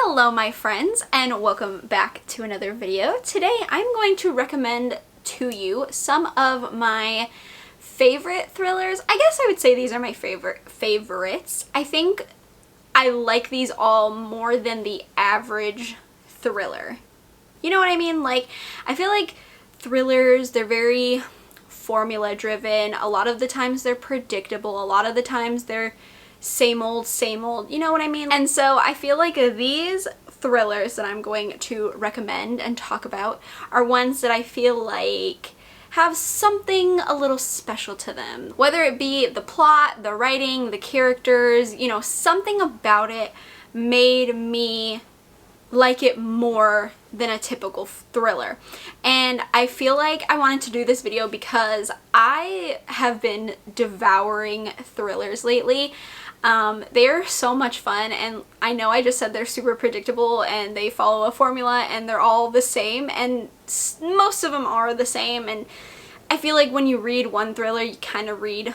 Hello my friends and welcome back to another video. Today I'm going to recommend to you some of my favorite thrillers. I guess I would say these are my favorites. I think I like these all more than the average thriller. You know what I mean? Like, I feel like thrillers, they're very formula driven. A lot of the times they're predictable. A lot of the times they're same old, you know what I mean? And so I feel like these thrillers that I'm going to recommend and talk about are ones that I feel like have something a little special to them. Whether it be the plot, the writing, the characters, you know, something about it made me like it more than a typical thriller. And I feel like I wanted to do this video because I have been devouring thrillers lately. They're so much fun, and I know I just said they're super predictable and they follow a formula and they're all the same, and most of them are the same, and I feel like when you read one thriller you kind of read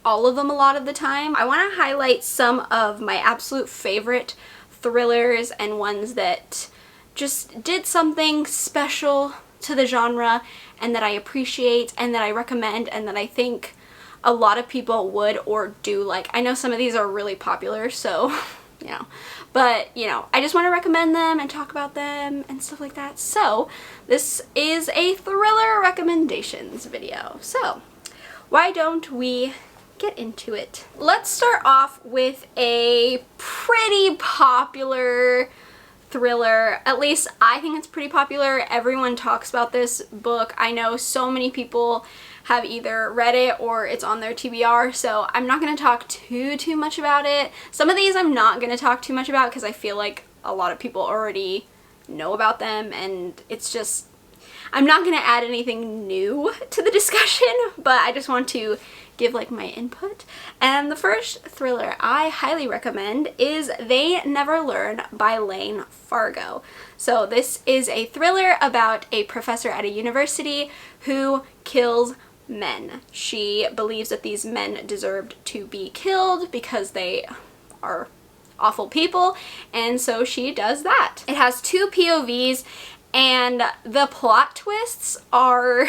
all of them a lot of the time. I want to highlight some of my absolute favorite thrillers and ones that just did something special to the genre and that I appreciate and that I recommend and that I think a lot of people would or do like. I know some of these are really popular, so, you know, but, you know, I just want to recommend them and talk about them and stuff like that. So, this is a thriller recommendations video. So, why don't we get into it? Let's start off with a pretty popular thriller. At least I think it's pretty popular. Everyone talks about this book. I know so many people have either read it or it's on their TBR, so I'm not going to talk too much about it. Some of these I'm not going to talk too much about because I feel like a lot of people already know about them, and it's just, I'm not going to add anything new to the discussion, but I just want to give like my input. And the first thriller I highly recommend is They Never Learn by Lane Fargo. So this is a thriller about a professor at a university who kills men. She believes that these men deserved to be killed because they are awful people, and so she does that. It has two POVs, and the plot twists are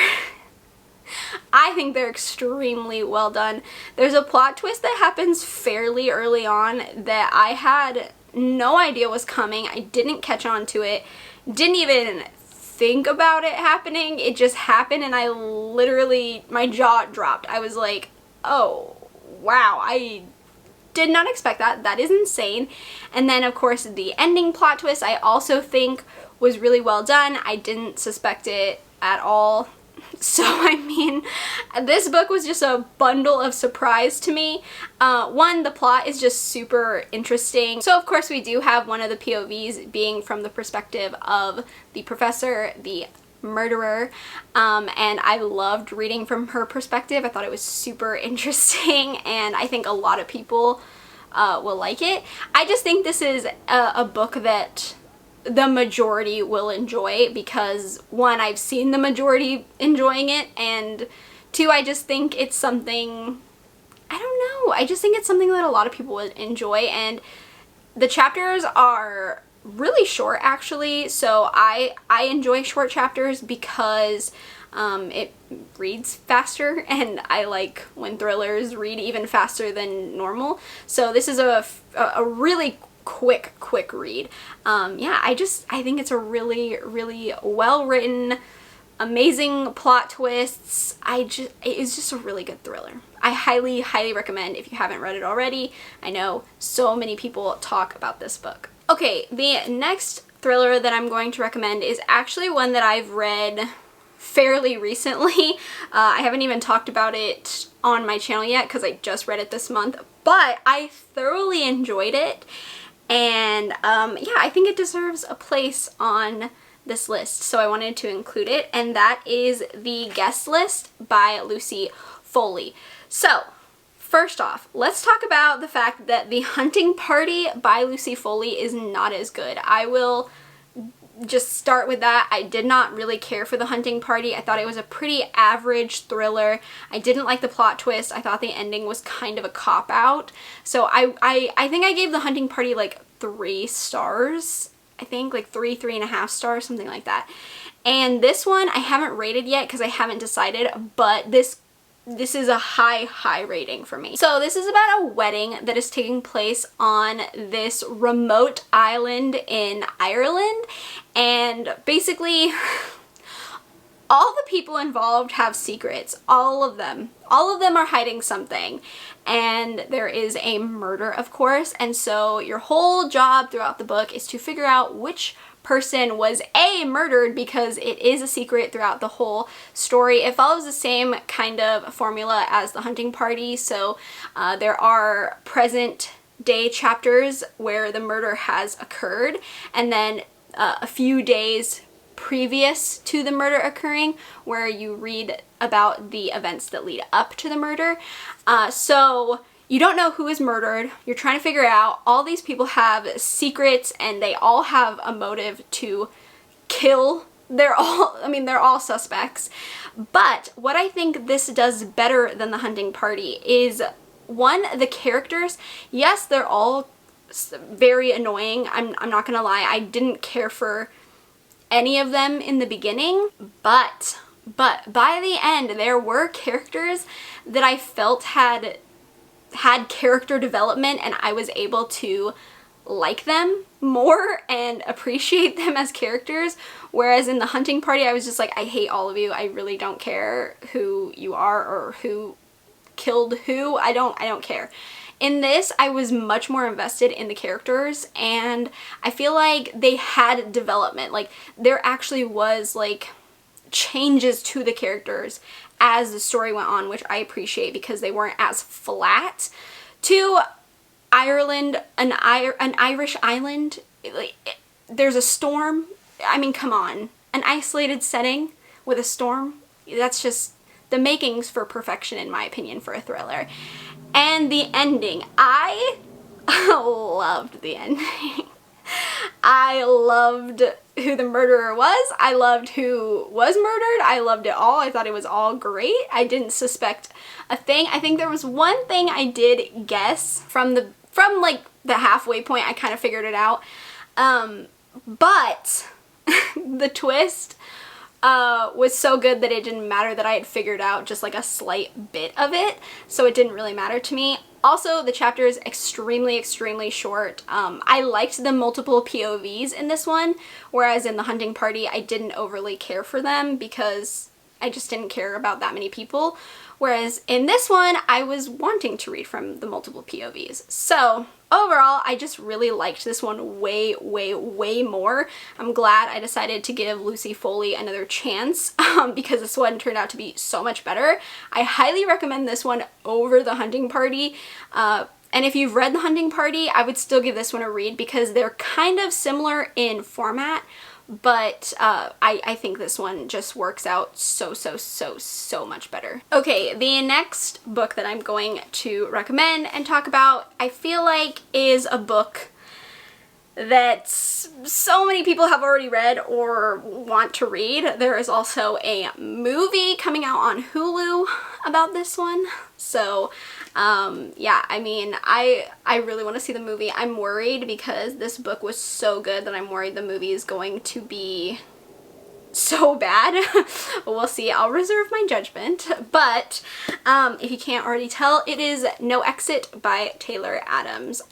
I think they're extremely well done. There's a plot twist that happens fairly early on that I had no idea was coming. I didn't catch on to it, didn't even think about it happening. It just happened, and I literally, my jaw dropped. I was like, oh wow, I did not expect that. That is insane. And then of course the ending plot twist I also think was really well done. I didn't suspect it at all. So, I mean, this book was just a bundle of surprise to me. One, the plot is just super interesting. So, of course, we do have one of the POVs being from the perspective of the professor, the murderer, and I loved reading from her perspective. I thought it was super interesting, and I think a lot of people will like it. I just think this is a book that the majority will enjoy because, one, I've seen the majority enjoying it, and two, I just think it's something, I don't know, I just think it's something that a lot of people would enjoy, and the chapters are really short actually, so I enjoy short chapters because it reads faster, and I like when thrillers read even faster than normal, so this is a really quick read. Yeah, I think it's a really well written, amazing plot twists. It's just a really good thriller. I highly recommend if you haven't read it already. I know so many people talk about this book. Okay, the next thriller that I'm going to recommend is actually one that I've read fairly recently. I haven't even talked about it on my channel yet because I just read it this month, but I thoroughly enjoyed it. And yeah, I think it deserves a place on this list, so I wanted to include it, and that is The Guest List by Lucy Foley. So, first off, let's talk about the fact that The Hunting Party by Lucy Foley is not as good. I will just start with that. I did not really care for The Hunting Party. I thought it was a pretty average thriller. I didn't like the plot twist. I thought the ending was kind of a cop-out. So I think I gave The Hunting Party like 3 stars, I think, like 3.5 stars, something like that. And this one I haven't rated yet because I haven't decided, but this is a high rating for me. So this is about a wedding that is taking place on this remote island in Ireland, and basically all the people involved have secrets. All of them are hiding something, and there is a murder, of course, and so your whole job throughout the book is to figure out which person was murdered, because it is a secret throughout the whole story. It follows the same kind of formula as The Hunting Party, so there are present day chapters where the murder has occurred, and then a few days previous to the murder occurring where you read about the events that lead up to the murder. So you don't know who is murdered. You're trying to figure it out. All these people have secrets and they all have a motive to kill. They're all suspects. But what I think this does better than The Hunting Party is, one, the characters. Yes, they're all very annoying. I'm not gonna lie. I didn't care for any of them in the beginning, but by the end there were characters that I felt had character development, and I was able to like them more and appreciate them as characters, whereas in The Hunting Party I was just like, I hate all of you. I really don't care who you are or who killed who. I don't care. In this, I was much more invested in the characters, and I feel like they had development. Like, there actually was, like, changes to the characters as the story went on, which I appreciate because they weren't as flat. To Ireland, an Irish island, there's a storm. I mean, come on. An isolated setting with a storm, that's just the makings for perfection, in my opinion, for a thriller. And the ending, I loved the ending. I loved who the murderer was. I loved who was murdered. I loved it all. I thought it was all great. I didn't suspect a thing. I think there was one thing I did guess from like the halfway point. I kind of figured it out. But the twist was so good that it didn't matter that I had figured out just like a slight bit of it, so it didn't really matter to me. Also, the chapter is extremely short. I liked the multiple POVs in this one, whereas in The Hunting Party I didn't overly care for them because I just didn't care about that many people. Whereas in this one, I was wanting to read from the multiple POVs. So overall, I just really liked this one way more. I'm glad I decided to give Lucy Foley another chance because this one turned out to be so much better. I highly recommend this one over The Hunting Party. And if you've read The Hunting Party, I would still give this one a read because they're kind of similar in format, but I think this one just works out so much better. Okay, the next book that I'm going to recommend and talk about, I feel like is a book that so many people have already read or want to read. There is also a movie coming out on Hulu about this one. So yeah, I mean, I really want to see the movie. I'm worried because this book was so good that I'm worried the movie is going to be so bad. We'll see. I'll reserve my judgment. But if you can't already tell, it is No Exit by Taylor Adams.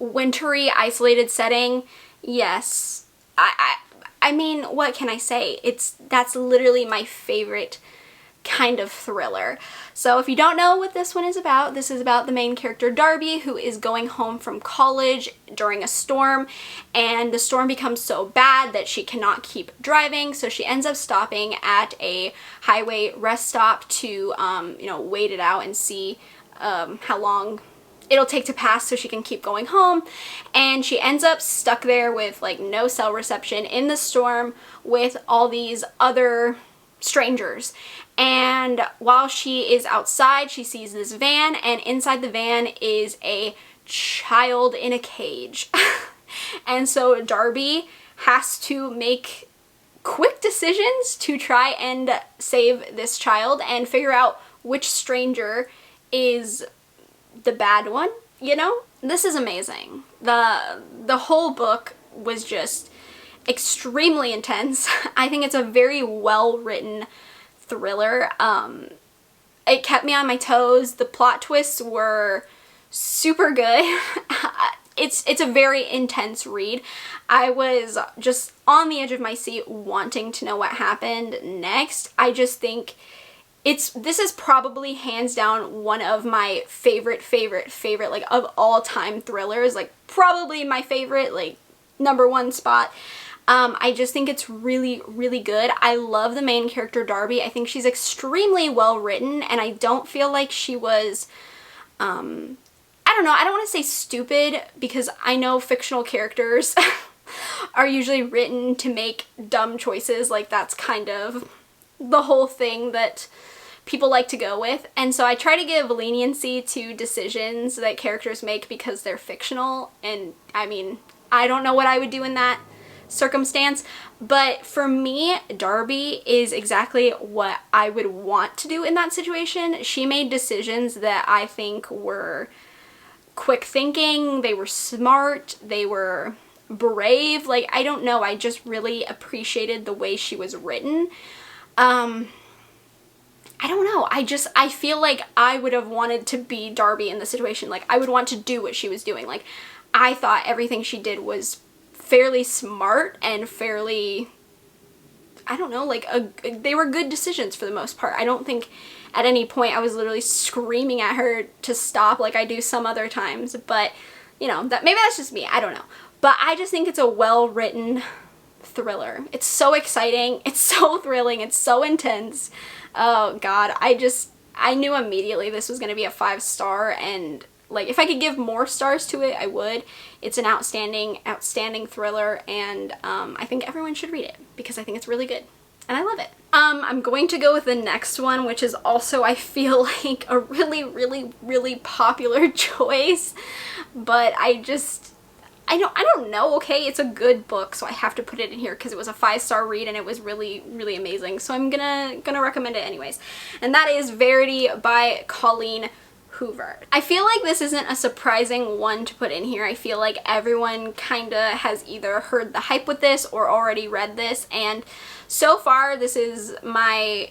Wintry, isolated setting. Yes. I mean, what can I say? That's literally my favorite kind of thriller. So if you don't know what this one is about, this is about the main character Darby, who is going home from college during a storm, and the storm becomes so bad that she cannot keep driving, so she ends up stopping at a highway rest stop to you know, wait it out and see how long it'll take to pass so she can keep going home. And she ends up stuck there with like no cell reception in the storm with all these other strangers. And while she is outside, she sees this van, and inside the van is a child in a cage. And so Darby has to make quick decisions to try and save this child and figure out which stranger is the bad one, you know? This is amazing. The whole book was just extremely intense. I think it's a very well written thriller. It kept me on my toes. The plot twists were super good. It's a very intense read. I was just on the edge of my seat wanting to know what happened next. I just think this is probably hands down one of my favorite like of all time thrillers, like probably my favorite, like #1 spot. I just think it's really good. I love the main character Darby. I think she's extremely well written, and I don't feel like she was I don't know, I don't want to say stupid, because I know fictional characters are usually written to make dumb choices. Like, that's kind of the whole thing that people like to go with. And so I try to give leniency to decisions that characters make because they're fictional. And I mean, I don't know what I would do in that circumstance, but for me, Darby is exactly what I would want to do in that situation. She made decisions that I think were quick thinking, they were smart, they were brave. Like, I don't know, I just really appreciated the way she was written. I don't know, I feel like I would have wanted to be Darby in the situation. Like, I would want to do what she was doing. Like, I thought everything she did was fairly smart and fairly, I don't know, like, they were good decisions for the most part. I don't think at any point I was literally screaming at her to stop like I do some other times, but, you know, that maybe that's just me, I don't know. But I just think it's a well-written thriller. It's so exciting, it's so thrilling, it's so intense. Oh god, I knew immediately this was gonna be a 5-star, and like, if I could give more stars to it, I would. It's an outstanding thriller, and I think everyone should read it because I think it's really good. And I love it. I'm going to go with the next one, which is also, I feel like, a really popular choice. But I don't know, okay? It's a good book, so I have to put it in here because it was a 5-star read and it was really amazing. So I'm gonna recommend it anyways. And that is Verity by Colleen Hoover. I feel like this isn't a surprising one to put in here. I feel like everyone kinda has either heard the hype with this or already read this, and so far this was my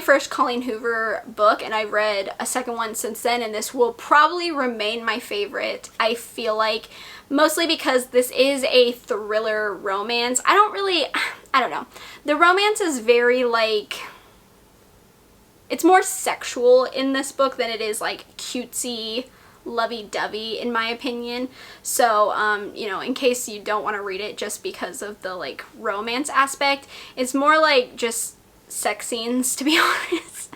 first Colleen Hoover book, and I've read a second one since then, and this will probably remain my favorite. I feel like mostly because this is a thriller romance. I don't know. The romance is very like, it's more sexual in this book than it is like cutesy, lovey-dovey, in my opinion. So, you know, in case you don't want to read it just because of the like romance aspect, it's more like just sex scenes, to be honest.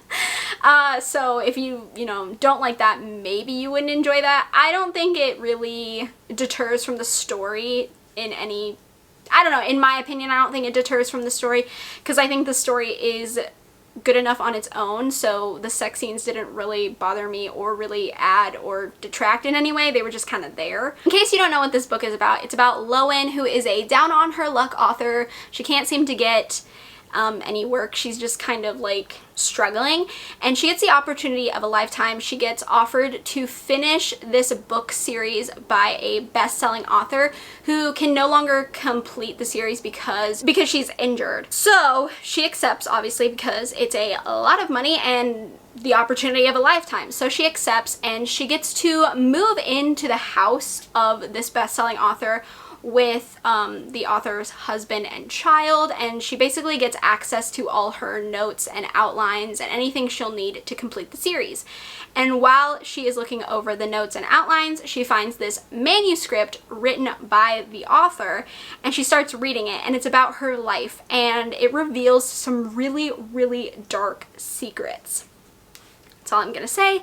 So if you know, don't like that, maybe you wouldn't enjoy that. I don't think it really deters from the story in any, I don't know, in my opinion, I don't think it deters from the story, because I think the story is good enough on its own, so the sex scenes didn't really bother me or really add or detract in any way. They were just kind of there. In case you don't know what this book is about, it's about Lowen, who is a down-on-her-luck author. She can't seem to get any work. She's just kind of like struggling, and she gets the opportunity of a lifetime. She gets offered to finish this book series by a best-selling author who can no longer complete the series because she's injured. So she accepts, obviously, because it's a lot of money and the opportunity of a lifetime. So she accepts, and she gets to move into the house of this best-selling author with the author's husband and child, and she basically gets access to all her notes and outlines and anything she'll need to complete the series. And while she is looking over the notes and outlines, she finds this manuscript written by the author, and she starts reading it, and it's about her life, and it reveals some really dark secrets. That's all I'm gonna say.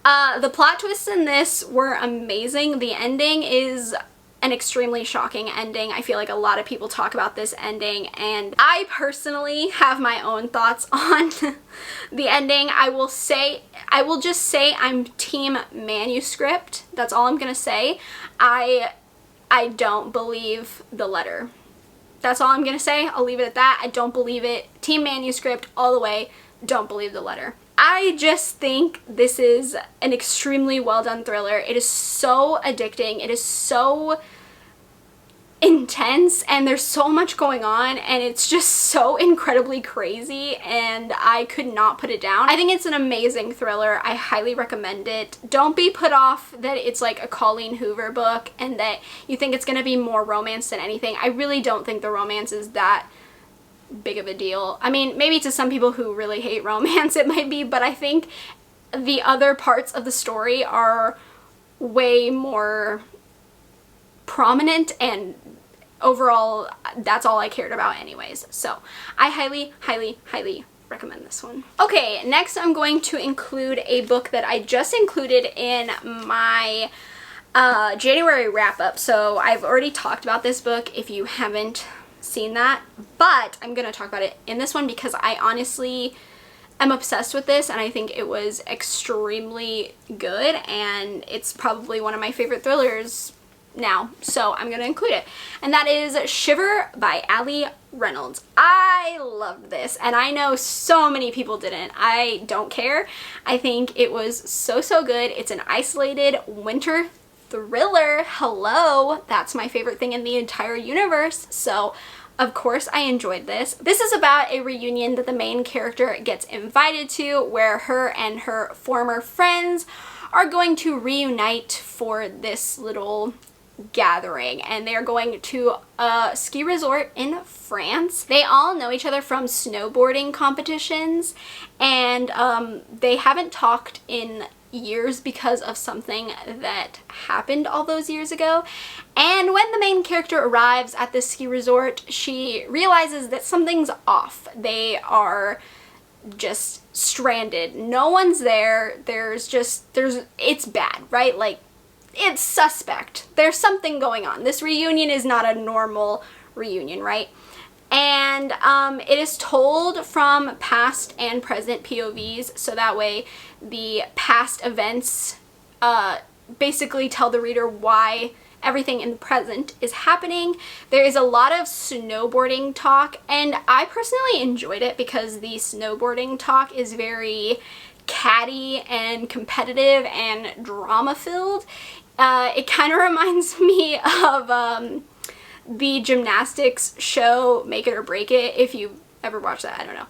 The plot twists in this were amazing. The ending is an extremely shocking ending. I feel like a lot of people talk about this ending, and I personally have my own thoughts on the ending. I will just say I'm team manuscript. That's all I'm gonna say. I don't believe the letter. That's all I'm gonna say. I'll leave it at that. I don't believe it. Team manuscript all the way. Don't believe the letter. I just think this is an extremely well done thriller. It is so addicting. It is so intense, and there's so much going on, and it's just so incredibly crazy, and I could not put it down. I think it's an amazing thriller. I highly recommend it. Don't be put off that it's like a Colleen Hoover book and that you think it's gonna be more romance than anything. I really don't think the romance is that big of a deal. I mean, maybe to some people who really hate romance it might be, but I think the other parts of the story are way more prominent, and overall that's all I cared about anyways. So I highly recommend this one. Okay, next I'm going to include a book that I just included in my January wrap-up. So I've already talked about this book if you haven't seen that, but I'm gonna talk about it in this one because I honestly am obsessed with this, and I think it was extremely good, and it's probably one of my favorite thrillers now, so I'm gonna include it. And that is Shiver by Ali Reynolds. I loved this, and I know so many people didn't. I don't care. I think it was so good. It's an isolated winter thriller. Hello, that's my favorite thing in the entire universe, so of course I enjoyed this. This is about a reunion that the main character gets invited to, where her and her former friends are going to reunite for this little gathering, and they're going to a ski resort in France. They all know each other from snowboarding competitions, and they haven't talked in years because of something that happened all those years ago. And when the main character arrives at this ski resort, she realizes that something's off. They are just stranded. No one's there. It's bad, right? Like, it's suspect. There's something going on. This reunion is not a normal reunion, right? And it is told from past and present POVs, so that way the past events basically tell the reader why everything in the present is happening. There is a lot of snowboarding talk, and I personally enjoyed it because the snowboarding talk is very catty and competitive and drama-filled. It kind of reminds me of the gymnastics show Make It or Break It, if you ever watched that. I don't know.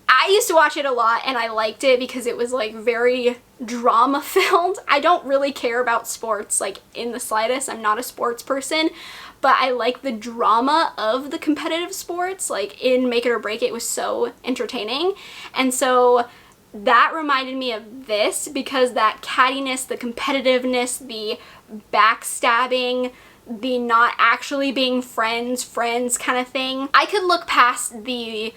I used to watch it a lot, and I liked it because it was like very drama filled. I don't really care about sports like in the slightest. I'm not a sports person, but I like the drama of the competitive sports. Like in Make It or Break It, it was so entertaining, and so that reminded me of this because that cattiness, the competitiveness, the backstabbing, the not actually being friends kind of thing. I could look past the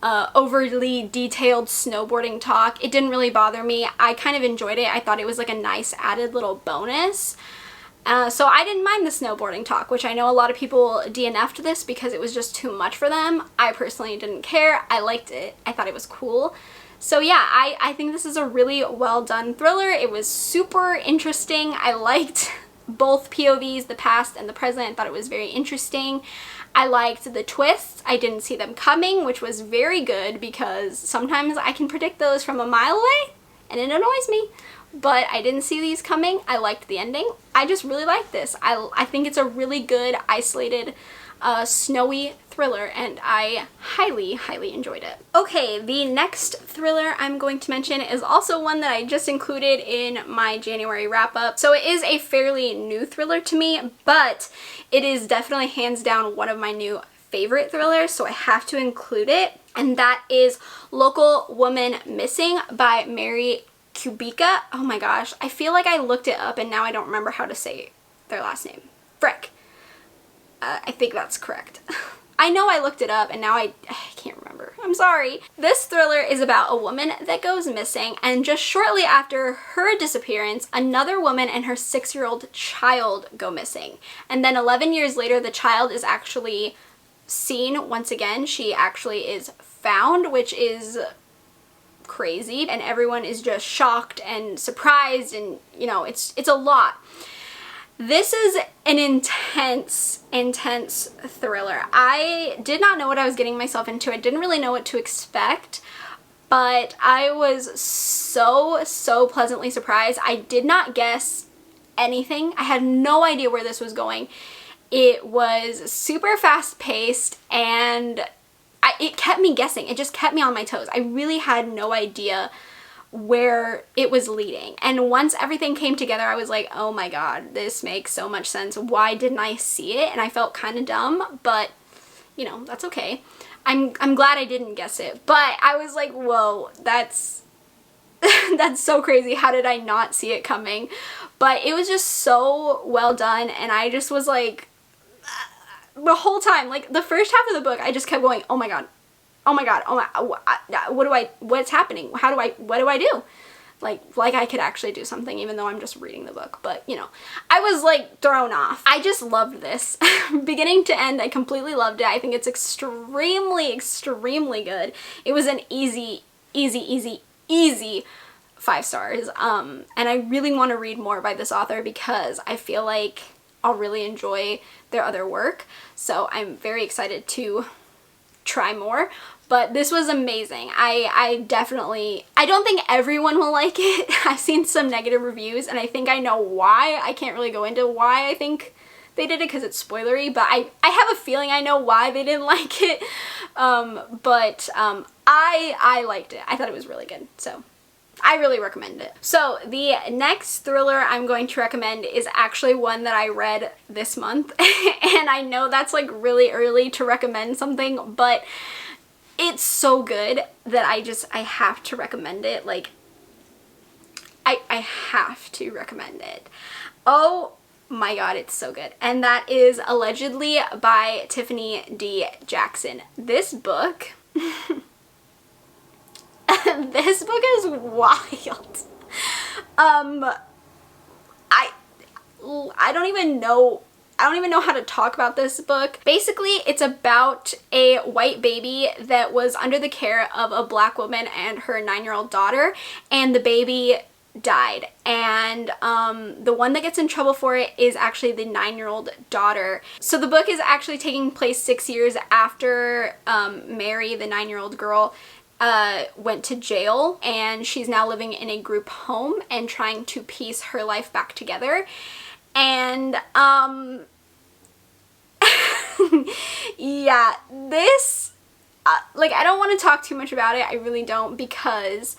overly detailed snowboarding talk. It didn't really bother me. I kind of enjoyed it. I thought it was like a nice added little bonus. So I didn't mind the snowboarding talk, which I know a lot of people DNF'd this because it was just too much for them. I personally didn't care. I liked it. I thought it was cool. So yeah, I think this is a really well done thriller. It was super interesting. I liked both POVs, the past and the present. I thought it was very interesting. I liked the twists. I didn't see them coming, which was very good because sometimes I can predict those from a mile away and it annoys me. But I didn't see these coming. I liked the ending. I just really liked this. I think it's a really good, isolated, snowy thriller, and I highly enjoyed it. Okay, the next thriller I'm going to mention is also one that I just included in my January wrap-up. So it is a fairly new thriller to me, but it is definitely hands down one of my new favorite thrillers, so I have to include it, and that is Local Woman Missing by Mary Kubica. Oh my gosh, I feel like I looked it up and now I don't remember how to say their last name. Frick. I think that's correct. I know I looked it up and now I can't remember. I'm sorry. This thriller is about a woman that goes missing, and just shortly after her disappearance, another woman and her 6-year-old child go missing. And then 11 years later, the child is actually seen once again. She actually is found, which is crazy, and everyone is just shocked and surprised, and you know, it's a lot. This is an intense thriller. I did not know what I was getting myself into. I didn't really know what to expect, but I was so pleasantly surprised. I did not guess anything. I had no idea where this was going. It was super fast paced, and it kept me guessing. It just kept me on my toes. I really had no idea where it was leading. And once everything came together, I was like, oh my god, this makes so much sense. Why didn't I see it? And I felt kind of dumb, but you know, that's okay. I'm glad I didn't guess it. But I was like, whoa, that's that's so crazy. How did I not see it coming? But it was just so well done, and I just was like, the whole time, like the first half of the book, I just kept going, oh my god, oh my god, oh my, what's happening? What do I do? Like I could actually do something, even though I'm just reading the book. But you know, I was like thrown off. I just loved this. Beginning to end, I completely loved it. I think it's extremely good. It was an easy 5 stars. And I really want to read more by this author because I feel like I'll really enjoy their other work. So I'm very excited to try more. But this was amazing. I don't think everyone will like it. I've seen some negative reviews, and I think I know why. I can't really go into why I think they did it because it's spoilery, but I have a feeling I know why they didn't like it. I liked it. I thought it was really good. So I really recommend it. So the next thriller I'm going to recommend is actually one that I read this month. And I know that's like really early to recommend something, but it's so good that I have to recommend it. Like, I have to recommend it. Oh my god, it's so good. And that is Allegedly by Tiffany D. Jackson. This book, this book is wild. I don't even know how to talk about this book. Basically, it's about a white baby that was under the care of a black woman and her 9-year-old daughter, and the baby died. And the one that gets in trouble for it is actually the 9-year-old daughter. So the book is actually taking place 6 years after Mary, the 9-year-old girl, went to jail, and she's now living in a group home and trying to piece her life back together. And yeah, this like, I don't want to talk too much about it. I really don't, because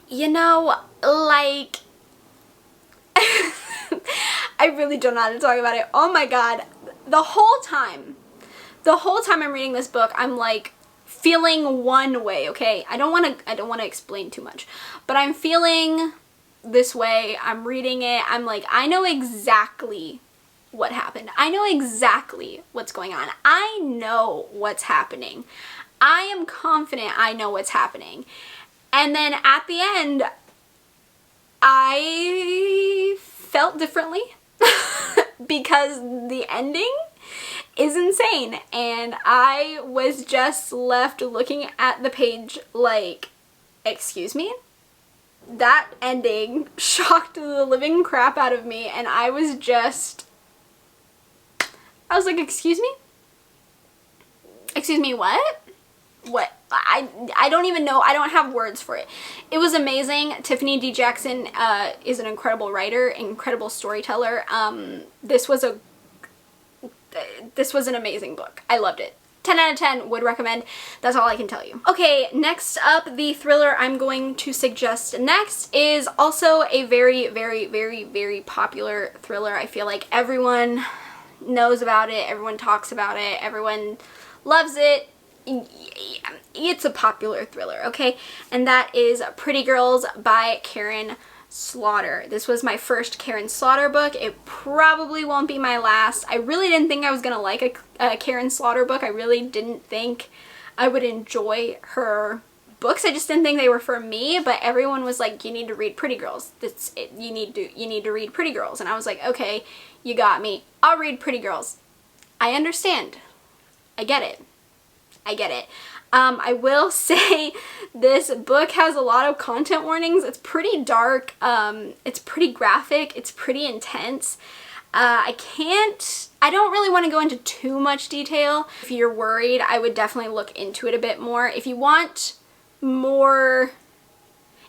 you know, like I really don't know how to talk about it. Oh my god, the whole time I'm reading this book, I'm like feeling one way, okay? I don't want to explain too much, but I'm feeling this way. I'm reading it. I'm like, I know exactly what happened. I know exactly what's going on. I know what's happening. I am confident I know what's happening. And then at the end, I felt differently because the ending is insane, and I was just left looking at the page like, excuse me? That ending shocked the living crap out of me, and I was like, excuse me? Excuse me, what? What? I don't even know. I don't have words for it. It was amazing. Tiffany D. Jackson is an incredible writer, incredible storyteller. This was an amazing book. I loved it. 10 out of 10, would recommend. That's all I can tell you. Okay, next up, the thriller I'm going to suggest next is also a very popular thriller. I feel like everyone knows about it, everyone talks about it, everyone loves it. It's a popular thriller, okay? And that is Pretty Girls by Karen Slaughter. This was my first Karen Slaughter book. It probably won't be my last. I really didn't think I was gonna like a Karen Slaughter book. I really didn't think I would enjoy her books. I just didn't think they were for me, but everyone was like, you need to read Pretty Girls. That's it. You need to read Pretty Girls. And I was like, okay, you got me. I'll read Pretty Girls. I understand. I get it. I get it. I will say this book has a lot of content warnings. It's pretty dark. It's pretty graphic. It's pretty intense. I don't really want to go into too much detail. If you're worried, I would definitely look into it a bit more. If you want more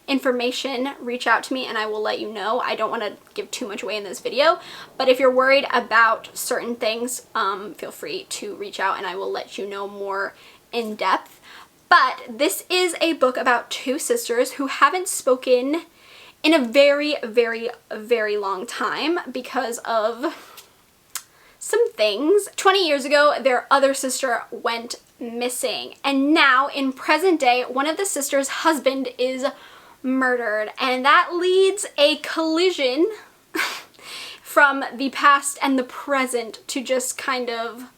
information, reach out to me and I will let you know. I don't want to give too much away in this video, but if you're worried about certain things, feel free to reach out and I will let you know more in depth. But this is a book about two sisters who haven't spoken in a very, very, very long time because of some things. 20 years ago, their other sister went missing, and now in present day, one of the sisters' husband is murdered, and that leads a collision from the past and the present to just kind of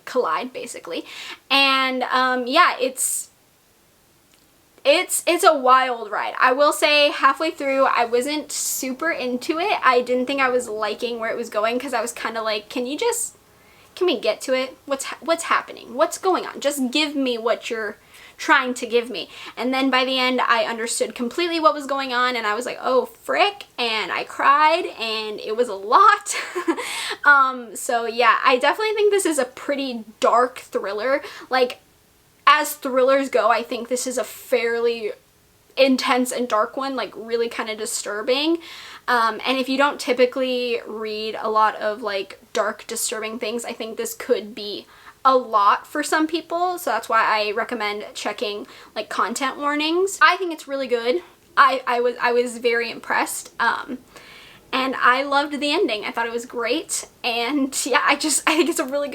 collide, basically. And yeah, it's a wild ride. I will say halfway through I wasn't super into it. I didn't think I was liking where it was going because I was kind of like, can we get to it? What's happening? What's going on? Just give me what you're trying to give me. And then by the end I understood completely what was going on and I was like, oh frick, and I cried and it was a lot. So yeah, I definitely think this is a pretty dark thriller. Like, as thrillers go, I think this is a fairly intense and dark one, like really kind of disturbing. And if you don't typically read a lot of like dark, disturbing things, I think this could be a lot for some people. So that's why I recommend checking like content warnings. I think it's really good. I was very impressed. And I loved the ending. I thought it was great. And yeah, I think it's a really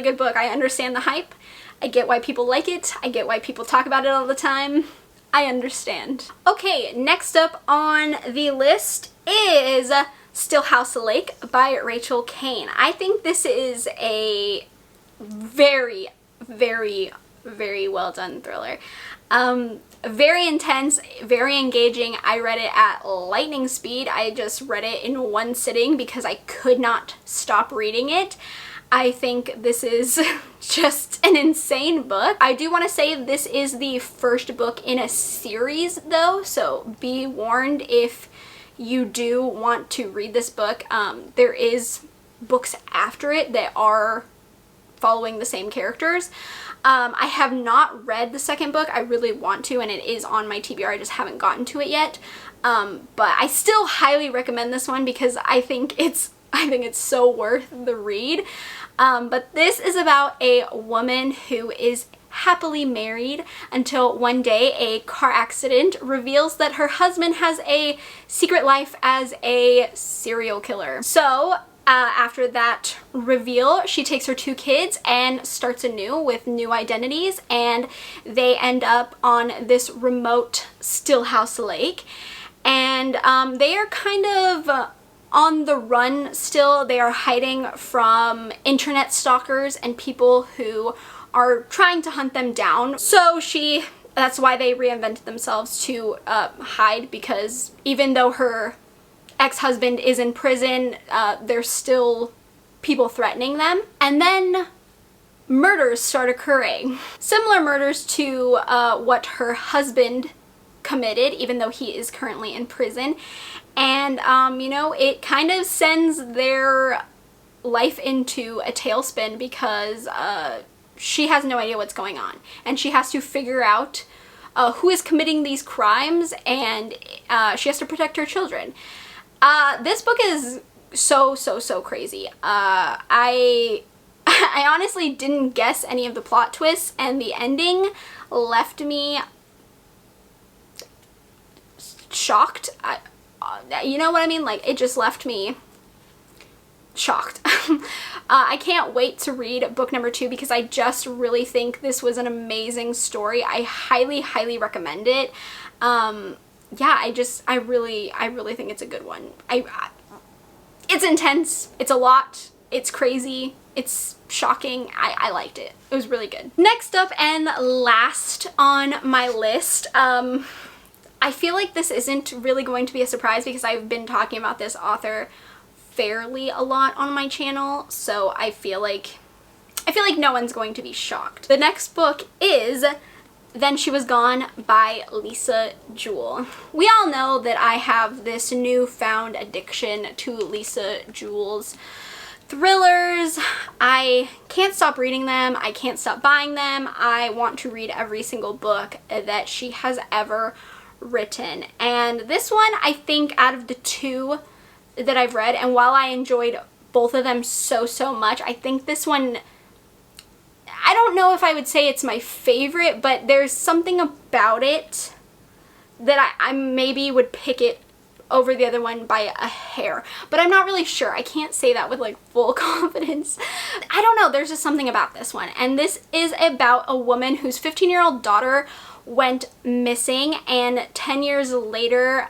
good book. I understand the hype. I get why people like it. I get why people talk about it all the time. I understand. Okay, next up on the list is Still House of Lake by Rachel Kane. I think this is a very, very, very well done thriller. Very intense, very engaging. I read it at lightning speed. I just read it in one sitting because I could not stop reading it. I think this is just an insane book. I do want to say this is the first book in a series though, so be warned if you do want to read this book. There is books after it that are following the same characters. I have not read the second book. I really want to, and it is on my TBR. I just haven't gotten to it yet. But I still highly recommend this one because I think it's so worth the read. But this is about a woman who is happily married until one day a car accident reveals that her husband has a secret life as a serial killer. So after that reveal, she takes her two kids and starts anew with new identities, and they end up on this remote Still House Lake, and they are kind of on the run still. They are hiding from internet stalkers and people who are trying to hunt them down. So that's why they reinvented themselves to hide, because even though her ex-husband is in prison, there's still people threatening them. And then murders start occurring. Similar murders to what her husband committed, even though he is currently in prison. And you know, it kind of sends their life into a tailspin because she has no idea what's going on, and she has to figure out who is committing these crimes, and she has to protect her children. This book is so crazy. I honestly didn't guess any of the plot twists, and the ending left me shocked. You know what I mean? Like, it just left me shocked. I can't wait to read book number 2 because I just really think this was an amazing story. I highly recommend it. Yeah, I really think it's a good one. It's intense, it's a lot, it's crazy, it's shocking. I liked it. It was really good. Next up and last on my list, I feel like this isn't really going to be a surprise because I've been talking about this author fairly a lot on my channel, so I feel like no one's going to be shocked. The next book is Then She Was Gone by Lisa Jewell. We all know that I have this newfound addiction to Lisa Jewell's thrillers. I can't stop reading them. I can't stop buying them. I want to read every single book that she has ever written. And this one, I think out of the two that I've read, and while I enjoyed both of them so much, I think this one, I don't know if I would say it's my favorite, but there's something about it that I maybe would pick it over the other one by a hair, but I'm not really sure. I can't say that with like full confidence. I don't know, there's just something about this one. And this is about a woman whose 15-year-old daughter went missing, and 10 years later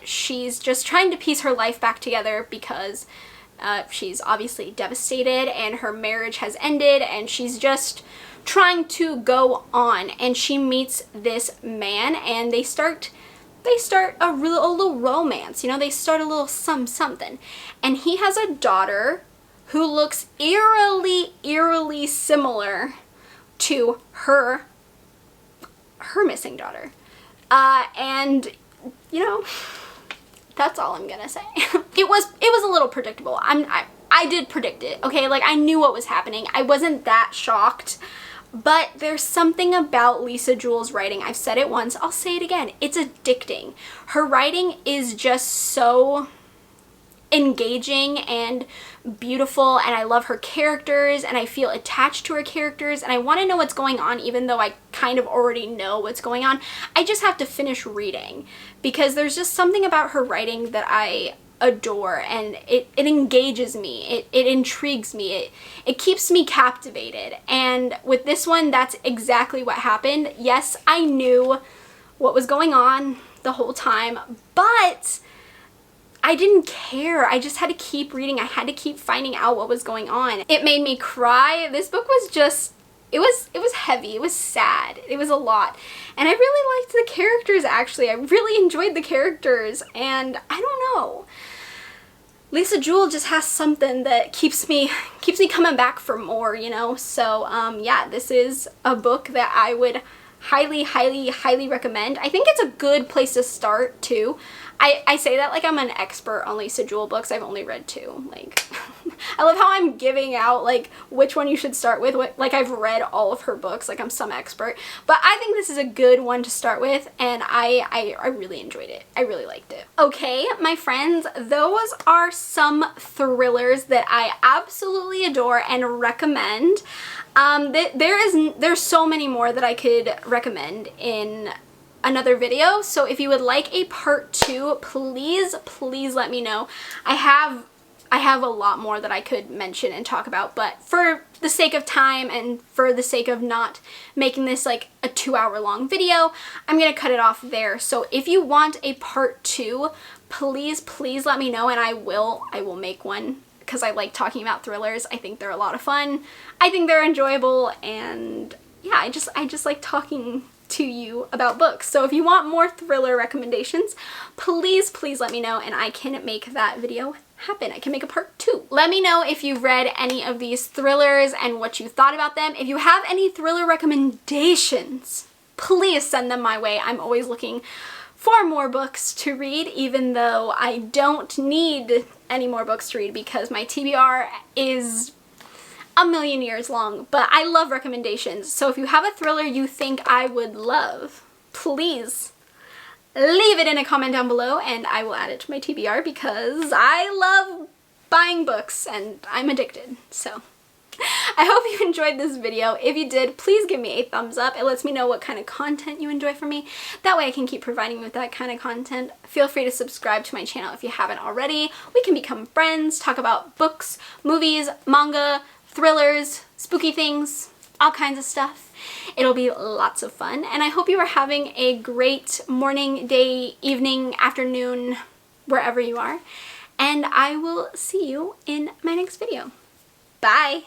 she's just trying to piece her life back together because she's obviously devastated and her marriage has ended, and she's just trying to go on. And she meets this man, and they start a little romance, you know, they start a little something. And he has a daughter who looks eerily similar to her missing daughter. And, you know, that's all I'm gonna say. It was a little predictable. I did predict it, okay? Like, I knew what was happening. I wasn't that shocked. But there's something about Lisa Jewell's writing. I've said it once, I'll say it again. It's addicting. Her writing is just so engaging and beautiful, and I love her characters, and I feel attached to her characters, and I want to know what's going on even though I kind of already know what's going on. I just have to finish reading because there's just something about her writing that I adore, and it engages me, it intrigues me, it keeps me captivated. And with this one, that's exactly what happened. Yes, I knew what was going on the whole time, but I didn't care. I just had to keep reading. I had to keep finding out what was going on. It made me cry. This book was just, it was heavy, it was sad, it was a lot. And I really liked the characters, actually. I really enjoyed the characters, and I don't know. Lisa Jewell just has something that keeps me coming back for more, you know? So, yeah, this is a book that I would highly recommend. I think it's a good place to start, too. I say that like I'm an expert on Lisa Jewell books. I've only read 2. Like, I love how I'm giving out like which one you should start with. Like, I've read all of her books, like I'm some expert. But I think this is a good one to start with, and I really enjoyed it. I really liked it. Okay, my friends, those are some thrillers that I absolutely adore and recommend. There's so many more that I could recommend in another video, so if you would like a part 2, please let me know. I have a lot more that I could mention and talk about, but for the sake of time and for the sake of not making this like a 2-hour long video, I'm gonna cut it off there. So if you want a part 2, please let me know, and I will make one, because I like talking about thrillers. I think they're a lot of fun. I think they're enjoyable, and yeah, I just like talking to you about books. So if you want more thriller recommendations, please let me know, and I can make that video happen. I can make a part 2. Let me know if you've read any of these thrillers and what you thought about them. If you have any thriller recommendations, please send them my way. I'm always looking for more books to read, even though I don't need any more books to read because my TBR is a million years long. But I love recommendations, so if you have a thriller you think I would love, please leave it in a comment down below and I will add it to my TBR, because I love buying books and I'm addicted. So I hope you enjoyed this video. If you did, please give me a thumbs up. It lets me know what kind of content you enjoy from me. That way I can keep providing you with that kind of content. Feel free to subscribe to my channel if you haven't already. We can become friends, talk about books, movies, manga, thrillers, spooky things, all kinds of stuff. It'll be lots of fun, and I hope you are having a great morning, day, evening, afternoon, wherever you are, and I will see you in my next video. Bye!